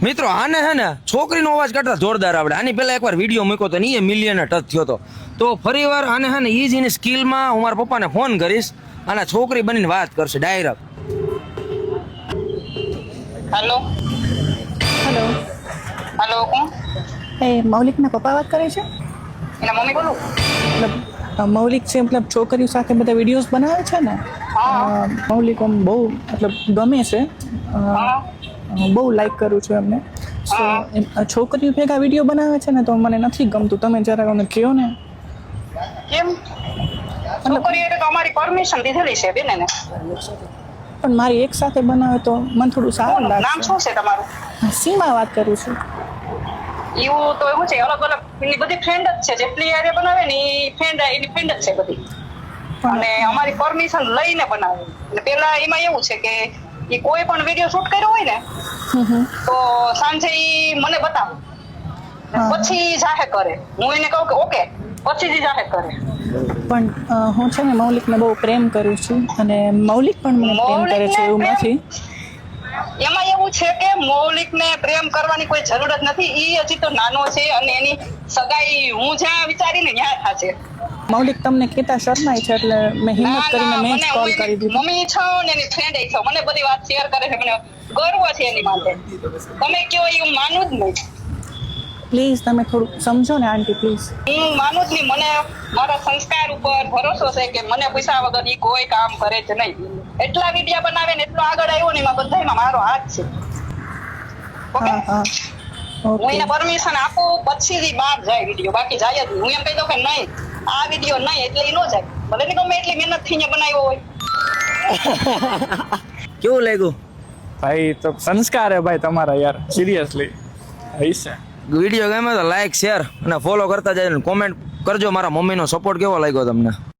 મિત્રો આને હે ને છોકરીનો અવાજ કરતા જોરદાર આવડે. આની પહેલા એકવાર વિડીયો મૂક્યો તો એ મિલિયન ટચ થયો હતો. તો ફરી વાર આને હે ને એ જ એની સ્કિલમાં હું મારા પપ્પાને ફોન કરીશ અને છોકરી બનીને વાત કરશે ડાયરેક્ટ. Hello hello. હેલો કોણ? એ મૌલિકના પપ્પા વાત કરે છે? એના મમ્મી બોલું? મતલબ મૌલિક છે મતલબ છોકરીઓ સાથે બધા વિડીયોઝ બનાવે છે ને. મૌલિક આમ બહુ મતલબ ગમે છે, બહુ લાઈક કરું છું એમને. સો છોકરીઓ ભેગા વિડીયો બનાવે છે ને તો મને નથી ગમતું. તમે જરા અમને કહો ને. કેમ? છોકરીએ તો અમારી પરમિશન દીધેલી છે બેન ને. પણ મારી એક સાથે બનાવે તો મને થોડું સારું નામ લાગશે. શું છે તમારું? સીમા વાત કરું છું. એવું તો એવું છે, અલગ અલગ એની બધી ફ્રેન્ડ જ છે. જેટલી હારે બનાવે ને એ ફ્રેન્ડ એની ફ્રેન્ડ જ છે બધી. અને અમારી પરમિશન લઈને બનાવે. એટલે પેલા એમાં એવું છે કે એ કોઈ પણ વિડીયો શૂટ કર્યો હોય ને તો સાંજે ઈ મને બતાવે, પછી જાહેર કરે. હું એને કહું કે ઓકે, પછી જ જાહેર કરે. પણ હું છે ને મૌલિકને બહુ પ્રેમ કરું છું અને મૌલિક પણ મને પ્રેમ કરે છે એવું નથી. એમાં એવું છે કે મૌલિકને પ્રેમ કરવાની કોઈ જરૂર જ નથી. ઈ હજી તો નાનો છે અને એની સગાઈ હું જ્યાં વિચારીને ત્યાં થાશે. મૌલિક તમને કહેતા શરમાય છે એટલે મેં હિંમત કરીને મેં જ કોલ કરી દીધો. મમ્મી છો ને એની ફ્રેન્ડ છો, મને બધી વાત શેર કરે છે, મને ગર્વ છે એની માટે. તમે કયો એ હું માનું જ નહીં. પ્લીઝ તમે થોડુંક સમજો ને આંટી પ્લીઝ. હું માનું જ નહીં. મને મારા સંસ્કાર ઉપર ભરોસો છે કે મને પૂછ્યા વગર ઈ કોઈ કામ કરે જ નહીં. એટલા વિડીયા બનાવે ને એટલો આગળ આવ્યો ને એમાં બધાયમાં મારો હાથ છે. ઓકે, હા હા હું ઓકે. એને પરમિશન આપું પછી જ ઈ બહાર જાય વિડીયો, બાકી જાય જ નહીં. હું એમ કહી દઉં કે નહીં આ વિડીયો નહીં એટલે ઈ ન જાય. ભલે ને ગમે એટલી મહેનત થઈને બનાવ્યો હોય. કેવું લાગ્યું ભાઈ? તો સંસ્કાર હે ભાઈ તમારા યાર, સિરિયસલી હૈસે. વિડીયો ગમે તો લાઈક શેર અને ફોલો કરતા જાય, કોમેન્ટ કરજો મારા મમ્મીનો સપોર્ટ કેવો લાગ્યો તમને.